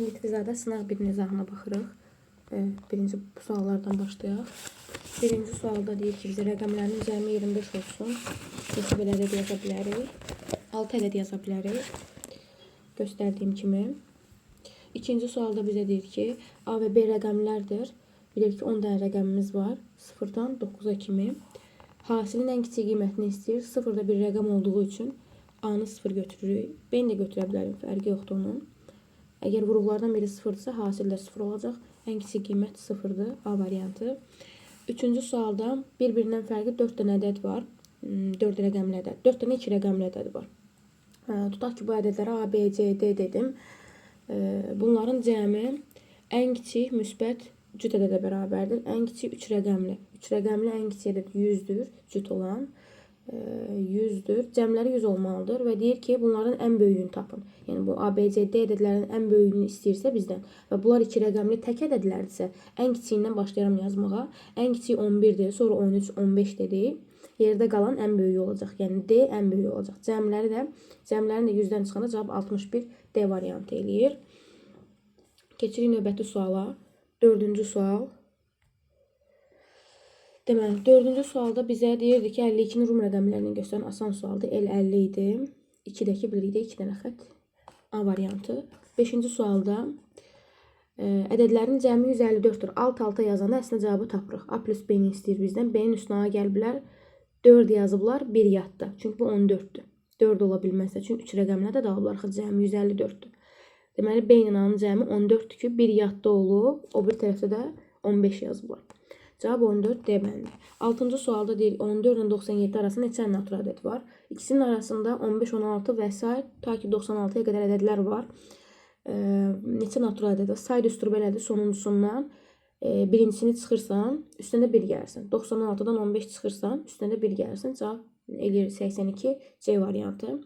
Litvizadə sınaq bir nizamına baxırıq. Birinci suallardan başlayaq. Birinci sualda deyir ki, bizə rəqəmlərin cəmi 25 olsun. Neçə belə ədəd yaza bilərik? 6 ədəd yaza bilərik. Göstərdiyim kimi. İkinci sualda bizə deyir ki, A və B rəqəmlərdir. Bilir ki, 10 dənə rəqəmimiz var. 0-dan 9-a kimi. Hasilin ən kiçik qiymətini istəyir. 0-da bir rəqəm olduğu üçün A-nı 0 götürürük. B-ni də götürə bilərim. Fərqi yoxdur onun. Əgər vuruqlardan biri 0-dırsa, hasil də 0 olacaq. Ən kiçik qiymət 0-dır. A variantı. Üçüncü sualda bir-birindən fərqli 4 dənə ədəd var. 4 rəqəmli ədəd. 4 dənə 2 rəqəmli ədəd var. Tutaq ki, bu ədədlərə A, B, C, D dedim. Bunların cəmi ən kiçik müsbət cüt ədədə bərabərdir. Ən kiçik 3 rəqəmli. 3 rəqəmli ən kiçik ədəd 100-dür. Cüt olan 100-dür. Cəmləri 100 olmalıdır və deyir ki, bunların ən böyüyünü tapın. Yəni bu A, B, C, D ədədlərinin ən böyüyünü istəyirsə bizdən və bunlar 2 rəqəmli tək ədədlərdirsə, ən kiçiyindən başlayıram yazmağa. Ən kiçik 11-dir, sonra 13, 15 dedik. Yerdə qalan ən böyüyü olacaq. Yəni D ən böyüyü olacaq. Cəmlərin də 100-dən çıxanda cavab 61 D variantı eləyir. Keçirik növbəti suala. Dördüncü sual. Deməli, dördüncü sualda bizə deyirdi ki, 52-ni Rum rəqəmlərini göstərən asan sualdır. El 50 idi. 2-dəki birlikdə 2 dənə xətt. A variantı. 5-ci sualda ədədlərin cəmi 154-dür. Alt-alta yazanda əslində cavabı tapırıq. A plus B-ni istəyir bizdən. B-nin üstünə A gəliblər. 4 yazıblar, 1 yadda. Çünki bu 14-dür. 4 ola bilməzsə. Çünki 3 rəqəmlə də alıblar. Cəmi 154-dür. Deməli, B ilə A-nın cəmi 14-dür ki, 1 yadda olub. O bir tərəfdə də 15 yazıblar. Cavab 14 D bəndi. 6-cı sualda deyir 14 ilə 97 arasında neçə natural ədəd var? İkisinin arasında 15, 16 və s. ta ki 96-ya qədər ədədlər var. Neçə natural ədəd var? Say düsturu belədir sonuncusundan. Birincisini çıxırsan, üstündə 1 gəlirsən. 96-dan 15 çıxırsan, üstündə 1 gəlirsən. Cavab eləyir 82 C variantı.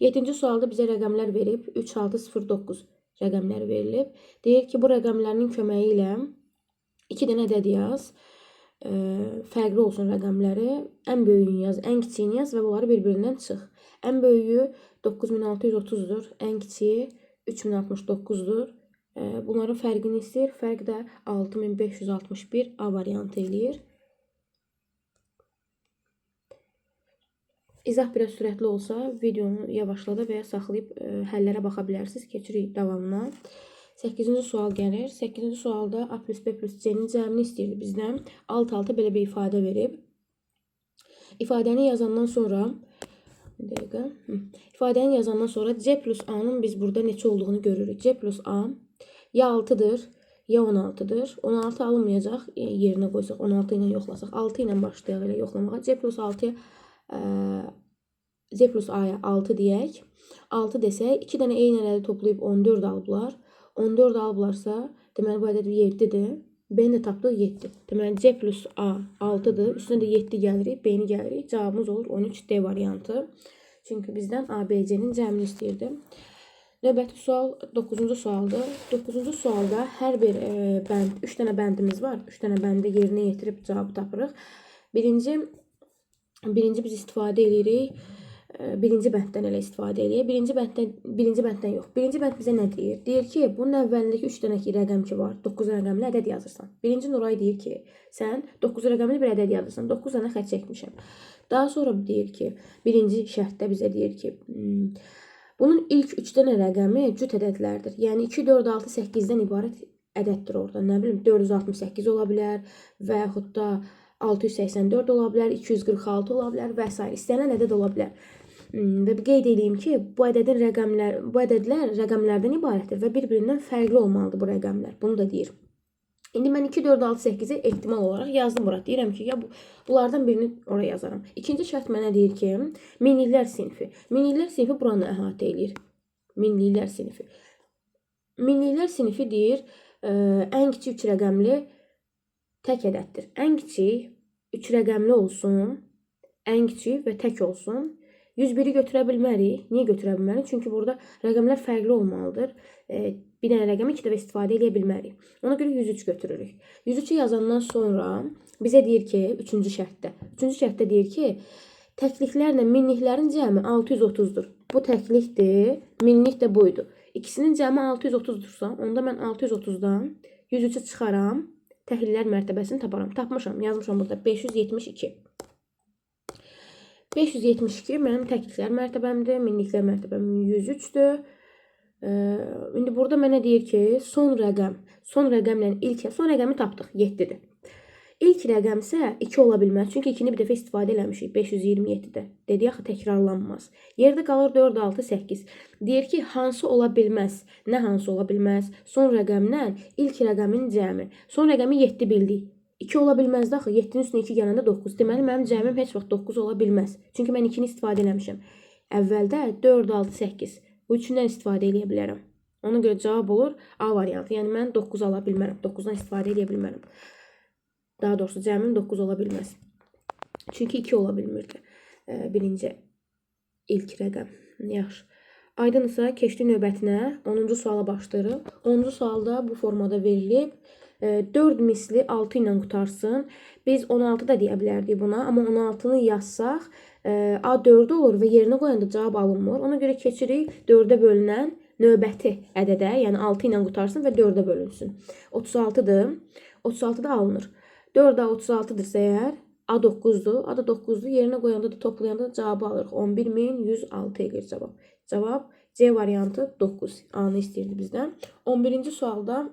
7-ci sualda bizə rəqəmlər verib. 3, 6, 0, 9 rəqəmləri verilib. Deyir ki, bu rəqəmlərin köməyi ilə 2 dənə ədəd yaz. Fərqli olsun rəqəmləri. Ən böyüyünü yaz, ən kiçiyini yaz və bunları bir-birindən çıx. Ən böyüyü 9630-dur. Ən kiçiyi 3069-dur. Bunların fərqini istəyir. Fərq də 6561 A variantı eləyir. İzah biraz sürətli olsa, videonu yavaşlada və ya saxlayıb həllərə baxa bilərsiniz. Keçirik davamına. 8-ci sual gəlir. 8-ci sualda A plus B plus C-nin cəmini istəyirdi bizdən. Alt-alta belə bir ifadə verib. İfadəni yazandan sonra C plus A-nın biz burada neçə olduğunu görürük. C plus A ya 6-dır, ya 16-dır. 16 alınmayacaq. Yerinə qoysaq, 16 ilə yoxlasaq. 6 ilə başlayaq elə yoxlamağa. C plus A-ya 6 deyək. 6 desək, 2 dənə eyni ədədi toplayıb 14 alıblar. 14 alıblarsa, deməli bu ədəd 7-dir. B-ni də tapdıq 7. Deməli C plus A 6-dır. Üstünə də 7 gəlirik, B-ni gəlirik. Cavabımız olur 13 D variantı. Çünki bizdən A, B, C-nin cəmini istəyirdi. Növbəti sual 9-cu sualdır. 9-cu sualda hər bir bənd, 3 dənə bəndimiz var. 3 dənə bəndə yerinə yetirib cavabı tapırıq. Birinci biz istifadə edirik. Birinci bənddən elə istifadə edirik. Birinci bənddən yox. Birinci bənd bizə nə deyir? Deyir ki, bunun əvvəlindəki 3 dənə rəqəm ki var. 9 rəqəmli ədəd yazırsan. Birinci Nuray deyir ki, sən 9 rəqəmli bir ədəd yazırsan. 9 dənə xətt çəkmişəm. Daha sonra deyir ki, birinci şərtdə bizə deyir ki, bunun ilk 3 dənə rəqəmi cüt ədədlərdir. Yəni 2, 4, 6, 8-dən ibarət ədəddir orada. Nə bilim 468 ola bilər və yaxud da 684 ola bilər, 246 ola bilər və s. İstənilən ədəd ola bilər. Və qeyd edeyim ki, bu ədədlər rəqəmlərdən ibarətdir və bir-birindən fərqli olmalıdır bu rəqəmlər. Bunu da deyir. İndi mən 2, 4, 6, 8-i ehtimal olaraq yazdım bura. Deyirəm ki, ya bunlardan birini oraya yazaram. İkinci şərt mənə deyir ki, minliklər sinfi. Minliklər sinfi buranı əhatə edir. Minliklər sinfi. Minliklər sinfi deyir, ən kiçik 3 rəqəmli tək ədəddir. Ən kiçik 3 rəqəmli olsun, ən kiçik və tək olsun. 101-i götürə bilmərik. Niyə götürə bilmərik? Çünki burada rəqəmlər fərqli olmalıdır. Bir dənə rəqəmi 2 dəfə istifadə edə bilmərik. Ona görə 103 götürürük. 103-ü yazandan sonra bizə deyir ki, 3-cü şərtdə deyir ki, təkliklərlə minliklərin cəmi 630-dur. Bu təklikdir, minlik də buydu. İkisinin cəmi 630-dursa, onda mən 630-dan 103-ü çıxaram, təhlillər mərtəbəsini taparam. Tapmışam, yazmışam burada 572. 572 mənim təkliklər mərtəbəmdir, minliklər mərtəbəm 103-dür. İndi burada mənə deyir ki, son rəqəmlə son rəqəmi tapdıq, 7-dir. İlk rəqəm isə 2 ola bilməz, çünki 2-ni bir dəfə istifadə eləmişik 527-də. Dedi axı təkrarlanmaz. Yerdə qalır 4, 6, 8. Deyir ki, hansı ola bilməz? Nə hansı ola bilməz? Son rəqəmlə ilk rəqəmin cəmi. Son rəqəmi 7 bildik. 2 ola bilməzdi axı. 7-nin üstünə 2 gələndə 9. Deməli, mənim cəmim heç vaxt 9 ola bilməz. Çünki mən 2-ni istifadə eləmişəm. Əvvəldə 4, 6, 8. Bu üçündən istifadə edə bilərəm. Ona görə cavab olur A variantı. Yəni, mən 9 ala bilmərəm. 9-dan istifadə edə bilmərəm. Daha doğrusu, cəmim 9 ola bilməz. Çünki 2 ola bilmirdi. Birinci ilk rəqəm. Yaxşı. Aydınsa, keçdi növbətinə. 10-cu suala başlayırıq. 10-cu sualda bu formada verilib. 4 misli 6 ilə qutarsın. Biz 16 da deyə bilərdik buna. Amma 16-nı yazsaq, A 4 olur və yerinə qoyanda cavab alınmır. Ona görə keçirik 4-ə bölünən növbəti ədədə. Yəni 6 ilə qutarsın və 4-ə bölünsün. 36-dır. 36 da alınır. 4 A 36-dırsa əgər, A 9-dur. A da 9-dur. Yerinə qoyanda da toplayanda cavabı alırıq. 11106 edir cavab. Cavab C variantı 9. A-nı istəyirdi bizdən. 11-ci sualda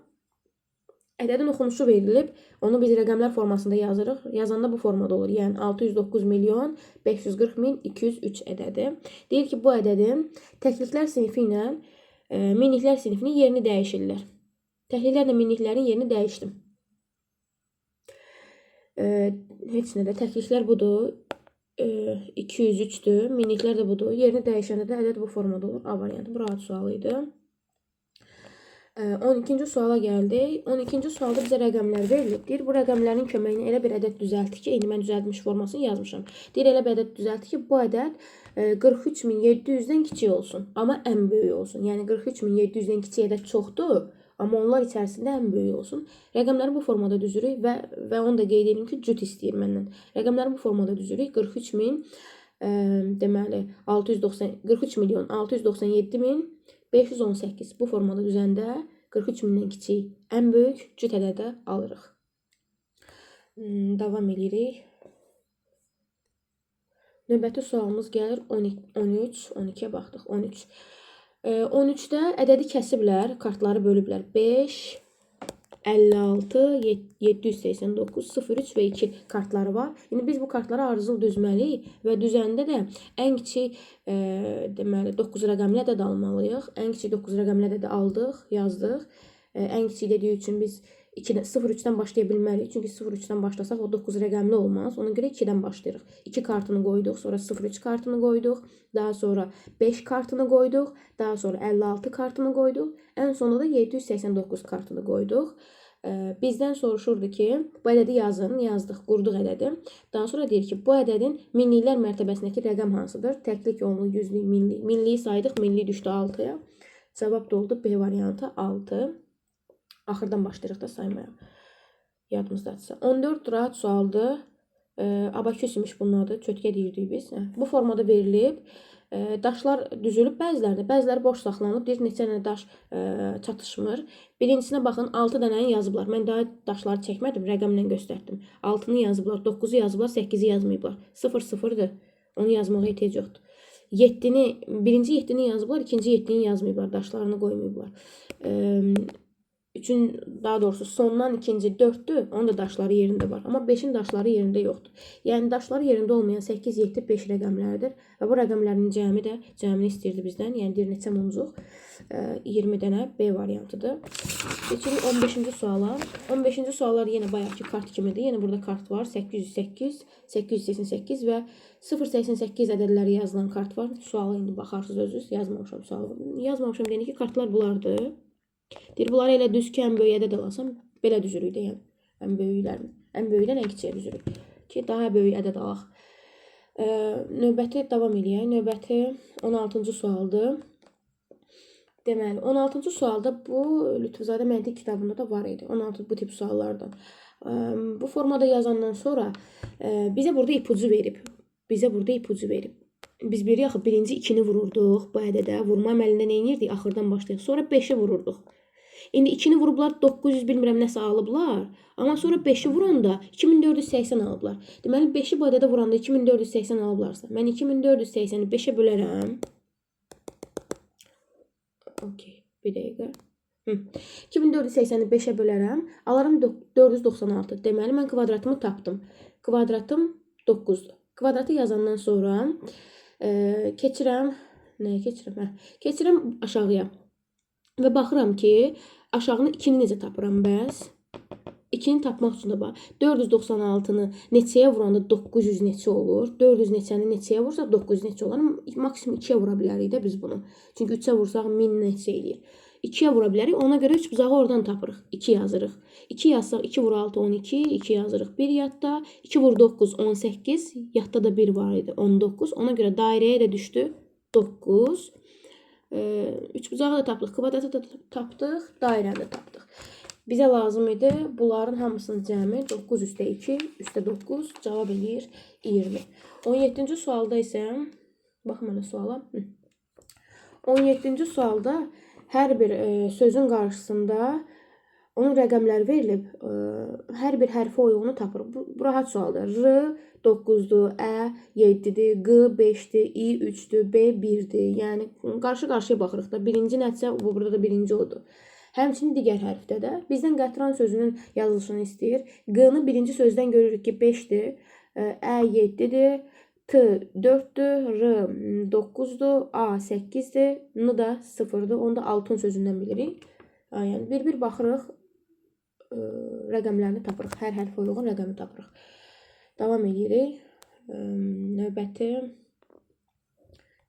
ədədin oxunuşu verilib. Onu biz rəqəmlər formasında yazırıq. Yazanda bu formada olur. Yəni 609 milyon 540 min 203 ədədi. Deyir ki, bu ədədin təkliklər sinifi ilə minliklər sinifinin yerini dəyişirlər. Təkliklərlə minliklərin yerini dəyişdim. Heç nədə. Təkliklər budur. 203-dür. Minliklər də budur. Yerini dəyişəndə də ədəd bu formada olur. A variantı. Bu rahat sual idi. 12-ci suala gəldik. 12-ci sualda bizə rəqəmlər verilib. Deyir, bu rəqəmlərin köməyinə elə bir ədəd düzəltdi ki, indi mən düzəltmiş formasını yazmışam. Deyir, elə bir ədəd düzəltdi ki, bu ədəd 43700-dən kiçik olsun. Amma ən böyük olsun. Yəni 43700-dən kiçik ədəd çoxdur. Amma onlar içərisində ən böyük olsun. Rəqəmləri bu formada düzürük və onu da qeyd edim ki, cüt istəyir məndən. Rəqəmləri bu formada düzürük. 43 milyon 697 min 518. Bu formada düzəndə 43 mindən kiçik ən böyük cüt ədədə alırıq. Davam edirik. Növbəti sualımız gəlir 13. 12-yə baxdıq. 13. 13-də ədədi kəsiblər, kartları bölüblər. 5, 56, 789, 03 və 2 kartları var. İndi biz bu kartları ardıcıl düzməliyik və düzəndə də ən kiçik deməli 9 rəqəmli ədəd almalıyıq. Ən kiçik 9 rəqəmli ədədi aldıq, yazdıq. Ən kiçik dediyi üçün biz 0-3-dən başlaya bilmərik. Çünki 0-3-dən başlasaq o 9 rəqəmli olmaz. Ona görə 2-dən başlayırıq. 2 kartını qoyduq, sonra 0-3 kartını qoyduq, daha sonra 5 kartını qoyduq, daha sonra 56 kartını qoyduq, ən sonunda da 789 kartını qoyduq. Bizdən soruşurdu ki, bu ədədi yazın, yazdıq, qurduq ədədi. Daha sonra deyir ki, bu ədədin minliklər mərtəbəsindəki rəqəm hansıdır? Təklik, onluq, yüzlük, minlik. Minliyi saydıq, minlik düşdü 6-ya. Cavab da oldu B variantı 6. Axırdan başlayırıq da saymaya. Yadımızdadırsa. 14 rahat sualdır. Abaküs imiş bunun adı. Çötkə deyirdik biz. Bu formada verilib. Daşlar düzülüb bəzilərdə. Bəziləri boş saxlanıb. Deyir, neçə dənə daş çatışmır. Birincisinə baxın, 6 dənəni yazıblar. Mən daha daşları çəkmədim, rəqəmlə göstərdim. 6-nı yazıblar, 9-u yazıblar, 8-i yazmayıblar. 0-0-dır. Onu yazmağa ehtiyac yoxdur. Birinci 7-ni yazıblar, ikinci 7-ni yazmayıblar. Daşlarını qoymayıblar. Daha doğrusu sondan ikinci 4'dür. Onun da daşları yerində var. Amma 5'in daşları yerində yoxdur. Yəni daşları yerində olmayan 8, 7, 5 rəqəmlərdir. Və bu rəqəmlərin cəmini istəyirdi bizdən. Yəni deyir neçə muncuq? 20 dənə B variantıdır. Keçirik 15-ci suala. 15-ci suallar yenə bayaqki kart kimidir. Yenə burada kart var. 808, 888 və 088 ədədləri yazılan kart var. Suala indi baxarsınız özünüz. Yazmamışam sualı. Yazmamışam deyəni ki, kartlar bunlardır. Deyir, bunları elə düz ki, ən böyük ədəd alasam, belə düzürük də, yəni. Ən böyükdən ən kiçiyə düzürük. Ki, daha böyük ədəd alaq. Növbəti davam edək. Növbəti 16-cı sualdır. Deməli, 16-cı sualda bu Lütfüzadə məntiq kitabında da var idi. 16 bu tip suallardan. Bu formada yazandan sonra bizə burada ipucu verib. Biz biri axı birinci 2-ni vururduq bu ədədə. Vurma əməlində nə edirdik? Axırdan başlayaq. Sonra 5-i vururduq. İndi 2-ni vurublar 900 bilmirəm nəsə alıblar. Amma sonra 5-i vuranda 2480 alıblar. Deməli 5-i bu ədədə vuranda 2480 alıblarsa, mən 2480-i 5-ə bölərəm. Okey, bir dəqiqə. 2480-i 5-ə bölərəm. Alaram 496. Deməli mən kvadratımı tapdım. Kvadratım 9-dur. Kvadratı yazandan sonra keçirəm. Nəyə keçirəm? Keçirəm aşağıya. Və baxıram ki, aşağını 2-ni necə tapıram bəs? 2-ni tapmaq üçün də bax. 496-nı neçəyə vuranda 900 neçə olur? 400 neçəni neçəyə vursaq 900 neçə olur? Maksimum 2-yə vura bilərik də biz bunu. Çünki 3-ə vursaq 1000 neçə eləyir. 2-yə vura bilərik. Ona görə 3 bucağı oradan tapırıq. 2 yazırıq. 2 yazsaq 2 vur 6 12, 2 yazırıq. 1 yadda, 2 vur 9 18, yadda da 1 var idi 19. Ona görə dairəyə də düşdü 9. 3 bucağı da tapdıq, kvadratı da tapdıq, dairəni də tapdıq. Bizə lazım idi bunların hamısının cəmi 9 üstə 2 üstə 9 cavab eləyir 20. 17-ci sualda isə baxın mənə suala. 17-ci sualda hər bir sözün qarşısında onun rəqəmləri verilib, hər bir hərfə uyğunu tapırıq. Bu rahat sualdır. R 9-dur, Ə 7-dir, Q 5-dir, I 3-dür, B 1-dir. Yəni qarşı-qarşıya baxırıq da. Birinci nəticə bu burada da birinci odur. Həmçinin digər hərfdə də bizdən qətran sözünün yazılışını istəyir. Q-nı birinci sözdən görürük ki 5-dir, Ə 7-dir, T 4-dür, R 9-dur, A 8-dir, N da 0-dır. Onu da altın sözündən bilirik. Yəni bir-bir baxırıq, rəqəmlərini tapırıq. Hər hərfə uyğun rəqəmi tapırıq. Davam edirik. Növbəti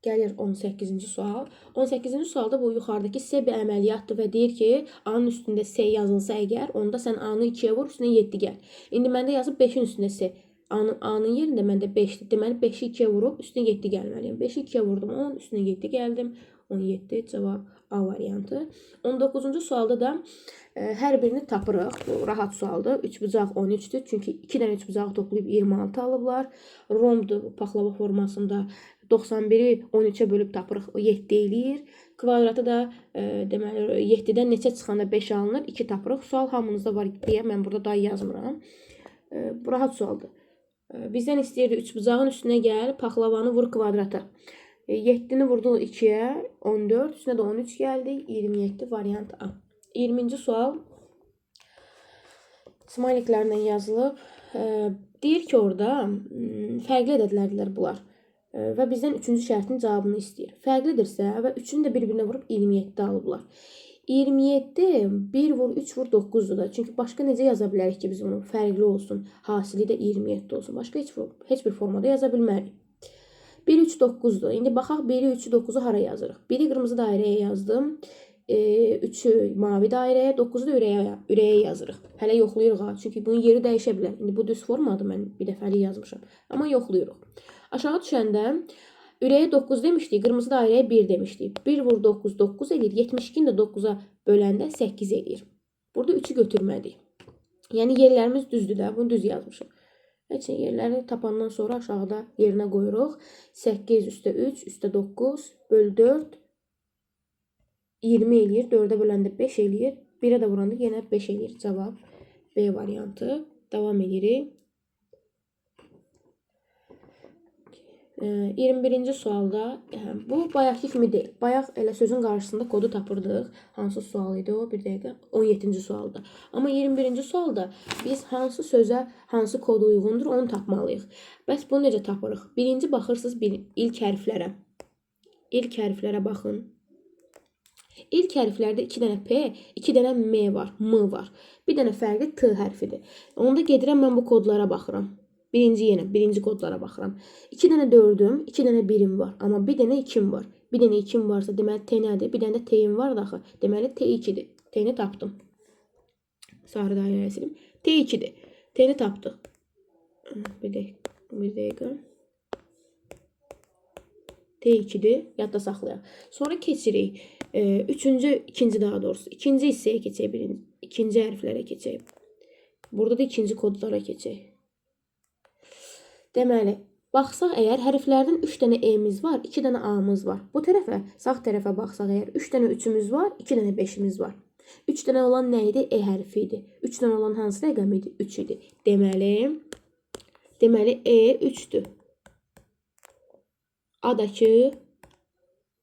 gəlir 18-ci sual. 18-ci sualda bu yuxarıdakı S bir əməliyyatdır və deyir ki, A-nın üstündə S yazılsa əgər, onda sən A-nı 2-yə vur, üstünə 7 gəl. İndi məndə yazıb 5-in üstündə S. A-nın yerində məndə 5-dir. Deməli 5-i 2-yə vurub, üstünə 7 gəlməliyim. 5-i 2-yə vurdum, 10, üstünə 7 gəldim. 17 cavab A variantı. 19-cu sualda da hər birini tapırıq. Bu rahat sualdır. 3 bucaq 13-dür. Çünki 2 dənə 3 bucağı toplayıb 26 alıblar. Romdur paxlava formasında 91-i 13-ə bölüb tapırıq. O 7 eləyir. Kvadratı da deməli 7-dən neçə çıxanda 5 alınır? 2 tapırıq. Sual hamınızda var deyə mən burada day yazmıram. Bu rahat sualdır. Bizdən istəyirdi 3 bucağın üstünə gəl, paxlavanı vur kvadrata. 7-ni vurdu 2-yə, 14, üstünə də 13 gəldi, 27 variant A. 20-ci sual smayliklərlə yazılıb. Deyir ki, orada fərqli ədədlərdirlər bunlar və bizdən 3-cü şərtin cavabını istəyir. Fərqlidirsə və 3-ünü də bir-birinə vurub 27 alıblar. 27, 1 vur, 3 vur, 9-dur da. Çünki başqa necə yaza bilərik ki, biz bunu fərqli olsun, hasili də 27 olsun. Başqa heç bir formada yaza bilmərik. 1, 3, 9-dur. İndi baxaq 1-i, 3-ü, 9-u hara yazırıq? 1-i qırmızı dairəyə yazdım. 3-ü mavi dairəyə, 9-u da ürəyə yazırıq. Hələ yoxlayırıq ha. Çünki bunun yeri dəyişə bilər. İndi bu düz formadır. Mən bir dəfəlik yazmışam. Amma yoxlayırıq. Aşağı düşəndə ürəyə 9 demişdik. Qırmızı dairəyə 1 demişdik. 1 vur 9, 9 eləyir. 72-ni də 9-a böləndə 8 eləyir. Burada 3-ü götürmədik. Yəni yerlərimiz düzdür də. Bunu düz yazmışıq. Heç yerləri tapandan sonra aşağıda yerinə qoyuruq. 8 üstə 3 üstə 9 böl 4 20 eləyir. 4-ə böləndə 5 eləyir. 1-ə də vuranda yenə 5 eləyir. Cavab B variantı. Davam edirik. 21-ci sualda bu bayaqki kimi deyil. Bayaq elə sözün qarşısında kodu tapırdıq. Hansı sual idi o? Bir dəqiqə. 17-ci sualda. Amma 21-ci sualda biz hansı sözə, hansı kodu uyğundur onu tapmalıyıq. Bəs bunu necə tapırıq? Birinci baxırsınız ilk hərflərə. İlk hərflərə baxın. İlk hərflərdə 2 dənə P, 2 dənə M var, M var. Bir dənə fərqli T hərfidir. Onda gedirəm mən bu kodlara baxıram. Birinci kodlara baxıram. 2 dənə 4-üm, 2 dənə 1-im var. Amma bir dənə 2-im var. Bir dənə 2-im varsa deməli T nədir? Bir dənə də T-im var daxı. Deməli T2-dir. T-ni tapdım. Sarı dairəyə silim. T2-dir. T-ni tapdıq. Bir dəqiqə. T2-dir. Yadda saxlayaq. Sonra keçirik. İkinci daha doğrusu. İkinci hissəyə keçək. İkinci hərflərə keçək. Burada da ikinci kodlara keçək. Deməli, Baxsaq əgər hərflərdən 3 dənə e-miz var, 2 dənə a-mız var. Bu tərəfə, sağ tərəfə baxsaq əgər 3 dənə 3-ümüz var, 2 dənə 5-imiz var. 3 dənə olan nə idi? E hərfi idi. 3 dənə olan hansı rəqəm idi? 3 idi. Deməli E 3-dür. A-dakı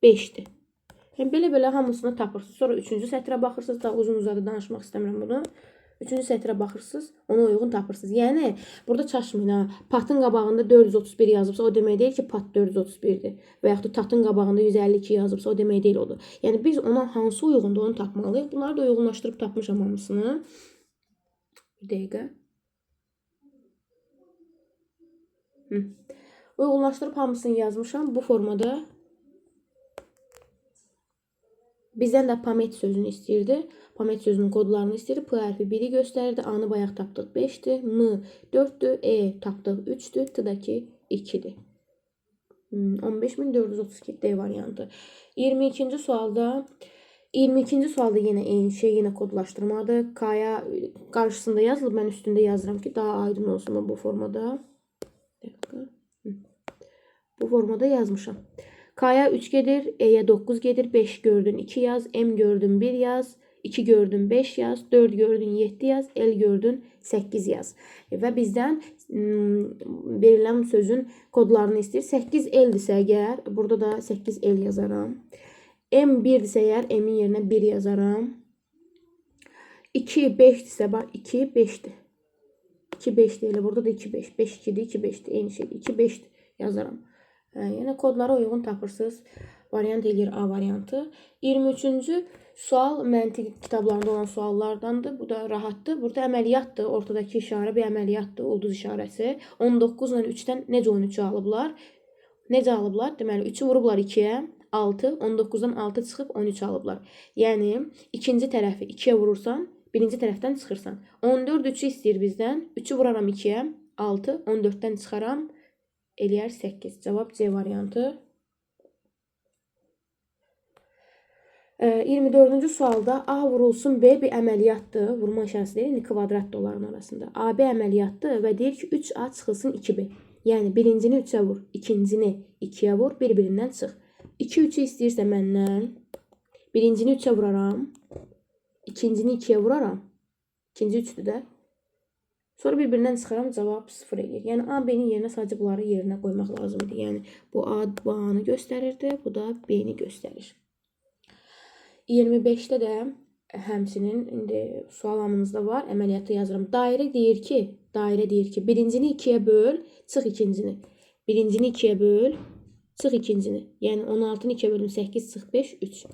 5-dir. Yəni belə hamısını tapırsınız. Sonra 3-cü sətrə baxırsınız. Daha uzun-uzadı danışmaq istəmirəm bunu. 3-cü sətrə baxırsınız, ona uyğun tapırsınız. Yəni burada çaşmayın ha. Patın qabağında 431 yazıbsa, o demək deyil ki, pat 431-dir. Və yaxud da tatın qabağında 152 yazıbsa, o demək deyil odur. Yəni biz ona hansı uyğundur, onu tapmalıyıq. Bunları da uyğunlaşdırıb tapmışam hamısını. Bir dəqiqə. Uyğunlaşdırıb hamısını yazmışam. Bu formada bizdən də pamet sözünü istəyirdi. Pamet sözünün kodlarını istəyirdi. P hərfi 1-i göstərirdi. A-nı bayaq tapdıq 5-dir. M 4-dür. E tapdıq 3-dür. T-daki 2-dir. 15432 D variantı. 22-ci sualda yenə eyni şey, yenə kodlaşdırmadır. K-ya qarşısında yazılıb. Mən üstündə yazıram ki, daha aydın olsun bu formada. Bu formada yazmışam. K-ya 3 gedir, E-yə 9 gedir, 5 gördün 2 yaz, M gördün 1 yaz, 2 gördün 5 yaz, 4 gördün 7 yaz, L gördün 8 yaz. Və bizdən verilən sözün kodlarını istəyir. 8 L-dirsə əgər, burada da 8 L yazaram. M 1-dirsə əgər, M-in yerinə 1 yazaram. 2 5-dirsə, bax 2 5-dir. 2 5-dir, elə burada da 2 5. 5 2-dir, 2 5-dir, eyni şeydir. 2 5-dir yazaram. Yəni kodlara uyğun tapırsınız. Variant eləyir A variantı. 23-cü sual məntiq kitablarında olan suallardandır. Bu da rahatdır. Burada əməliyyatdır. Ortadakı işarə bir əməliyyatdır. Ulduz işarəsi. 19 ilə 3-dən necə 13-ü alıblar? Necə alıblar? Deməli 3-ü vurublar 2-yə. 6. 19-dan 6 çıxıb 13 alıblar. Yəni ikinci tərəfi 2-yə vurursan, birinci tərəfdən çıxırsan. 14 3-ü istəyir bizdən. 3-ü vuraram 2-yə. 6. 14-dən çıxaram. Eləyər 8. Cavab C variantı. 24-cü sualda A vurulsun B bir əməliyyatdır. Vurma işarəsi deyil, indi kvadratdır onların arasında. AB əməliyyatdır və deyir ki 3A çıxılsın 2B. Yəni birincini 3-ə vur, ikincini 2-yə vur, bir-birindən çıx. 2 3-ü istəyirsə məndən birincini 3-ə vuraram, ikincini 2-yə vuraram. İkinci 3-dür də. Sonra bir-birindən çıxaram, cavab 0 edir. Yəni A, B-nin yerinə sadəcə bunları yerinə qoymaq lazımdır. Yəni bu A, bu A-nı göstərirdi, bu da B-ni göstərir. 25-də də həmçinin indi sual anımızda var. Əməliyyatı yazıram. Dairə deyir ki, birincini 2-yə böl, çıx ikincini. Birincini 2-yə böl, çıx ikincini. Yəni 16-nı 2-yə bölüm 8, çıx 5, 3.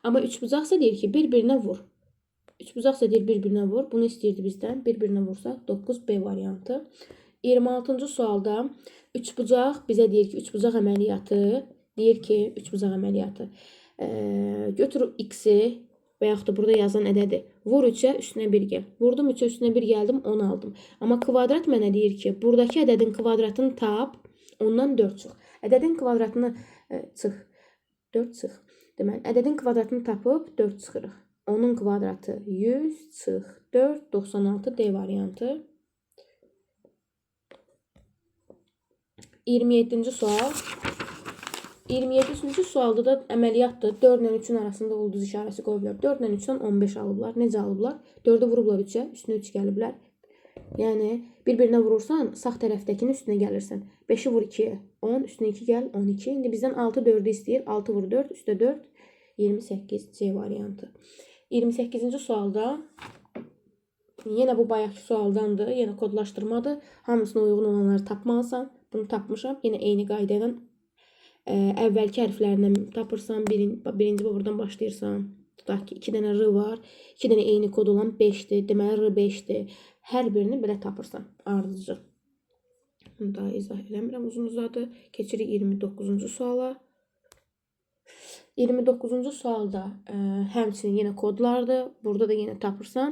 Amma 3 bucaqsa deyir ki, bir-birinə vur. 3 bucaqsa deyir bir-birinə vur. Bunu istəyirdi bizdən. Bir-birinə vursaq 9B variantı. 26-cı sualda 3 bucaq bizə deyir ki, 3 bucaq əməliyyatı. Deyir ki, 3 bucaq əməliyyatı. Götür X-i və yaxud da burada yazan ədədi. Vur 3-ə, üstünə 1 gəl. Vurdum 3-ə, üstünə 1 gəldim, 10 aldım. Amma kvadrat mənə deyir ki, buradakı ədədin kvadratını tap, ondan 4 çıx. Ədədin kvadratını çıx, 4 çıx. Deməli, ədədin kvadratını tapıb 4 çıxırıq. Onun kvadratı 100 çıx 4, 96 D variantı. 27-ci sual. 27-ci sualda da əməliyyatdır. 4 ilə 3-ün arasında ulduz işarəsi qoyublar. 4 ilə 3-dən 15 alıblar. Necə alıblar? 4-ü vurublar 3-ə, üstünə 3 gəliblər. Yəni, bir-birinə vurursan, sağ tərəfdəkinin üstünə gəlirsən. 5-i vur 2-yə, 10, üstünə 2 gəl, 12. İndi bizdən 6 4-ü istəyir. 6 vur 4, üstə 4, 28 C variantı. 28-ci sualda yenə bu bayaqki sualdandır. Yenə kodlaşdırmadır. Hamısına uyğun olanları tapmalısan. Bunu tapmışam. Yenə eyni qayda ilə əvvəlki hərflərindən tapırsan. Birinci buradan başlayırsan. Tutaq ki, 2 dənə R var. 2 dənə eyni kod olan 5-dir. Deməli, R 5-dir. Hər birini belə tapırsan. Ardıcı. Bunu daha izah eləmirəm. Uzun uzadı. Keçirik 29-cu suala. 29-cu sualda həmçinin yenə kodlardır. Burada da yenə tapırsan.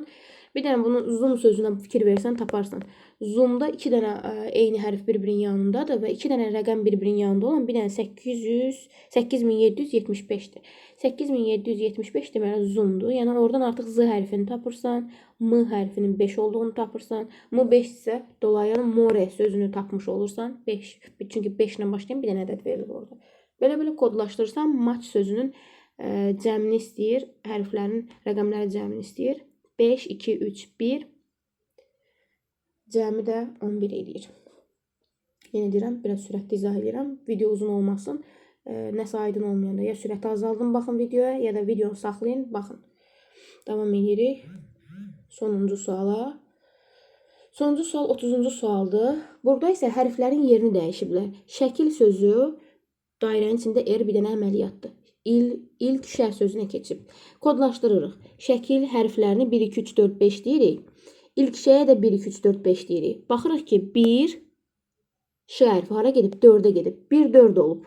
Bir dənə bunu zoom sözünə fikir versən taparsan. Zoomda 2 dənə eyni hərf bir-birinin yanındadır və 2 dənə rəqəm bir-birinin yanında olan bir dənə 8775-dir. 8775 deməli zoomdur. Yəni oradan artıq z hərfini tapırsan, m hərfinin 5 olduğunu tapırsan. M 5 isə dolayı more sözünü tapmış olursan. 5. Çünki 5 ilə başlayan bir dənə ədəd verilir orada. Belə kodlaşdırırsan, match sözünün cəmini istəyir, hərflərin, rəqəmlərin cəmini istəyir. 5, 2, 3, 1. Cəmi də 11 edir. Yenə deyirəm, biraz sürətli izah edirəm. Video uzun olmasın. Nəsə aydın olmayanda ya sürəti azaldın, baxın videoya, ya da videonu saxlayın, baxın. Davam edirik. Sonuncu suala. Sonuncu sual 30-cu sualdır. Burada isə hərflərin yerini dəyişiblər. Şəkil sözü dairənin içində bir dənə əməliyyatdır. İlk şərh sözünə keçib. Kodlaşdırırıq. Şəkil hərflərini 1, 2, 3, 4, 5 deyirik. İlk şəyə də 1, 2, 3, 4, 5 deyirik. Baxırıq ki, 1 ş hərfi hara gedib? 4-ə gedib. 1, 4 olub.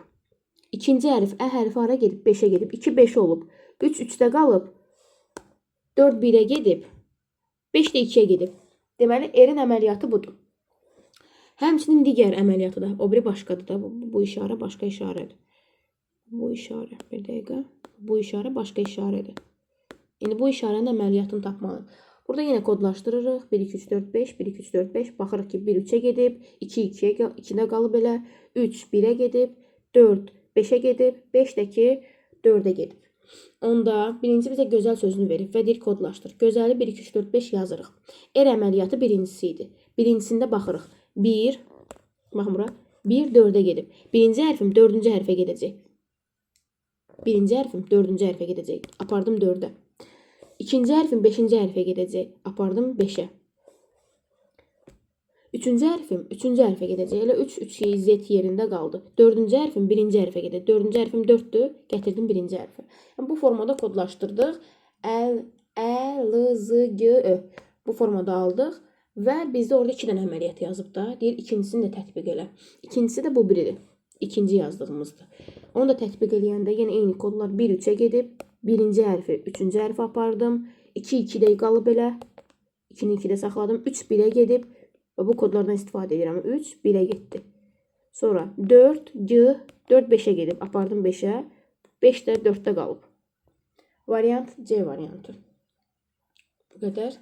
İkinci hərf ə hərfi hara gedib? 5-ə gedib. 2, 5 olub. 3, 3-də qalıb. 4, 1-ə gedib. 5 də 2-yə gedib. Deməli, erin əməliyyatı budur. Həmçinin digər əməliyyatı da, o biri başqadır da. Bu işarə başqa işarədir. Bu işarə, bir dəqiqə. Bu işarə başqa işarədir. İndi bu işarənin əməliyyatını tapmalıyıq. Burada yenə kodlaşdırırıq. 1, 2, 3, 4, 5, 1, 2, 3, 4, 5. Baxırıq ki, 1, 3-ə gedib, 2, 2-də qalıb elə, 3, 1-ə gedib, 4, 5-ə gedib, 5 də ki, 4-ə gedib. Onda birinci bizə gözəl sözünü verib və deyir kodlaşdır. Gözəli 1, 2, 3, 4, 5 yazırıq. Əməliyyatı birincisi idi. Birincisində baxırıq. 1, baxın bura, 1, 4-ə gedib. Birinci hərfim 4-cü hərfə gedəcək. Birinci hərfim 4-cü hərfə gedəcək. Apardım 4-ə. İkinci hərfim 5-ci hərfə gedəcək. Apardım 5-ə. Üçüncü hərfim 3-cü hərfə gedəcək. Elə 3, 3, z yerində qaldı. Dördüncü hərfim 1-ci hərfə gedəcək. Dördüncü hərfim 4-dür. Gətirdim 1-ci hərfə. Yəni, bu formada kodlaşdırdıq. L, Z, G, Ö. Bu formada aldıq. Və bizdə orada 2 dənə əməliyyat yazıb da. Deyir, ikincisini də tətbiq elə. İkincisi də bu biridir. İkinci yazdığımızdır. Onu da tətbiq eləyəndə yenə eyni kodlar 1, 3-ə gedib. Birinci hərfi 3-cü hərfi apardım. 2, 2-də qalıb elə. 2-ni 2-də saxladım. 3, 1-ə gedib. Və bu kodlardan istifadə edirəm. 3, 1-ə getdi. Sonra 4, G, 4, 5-ə gedib. Apardım 5-ə. 5 də 4-də qalıb. Variant C variantı. Bu qədər.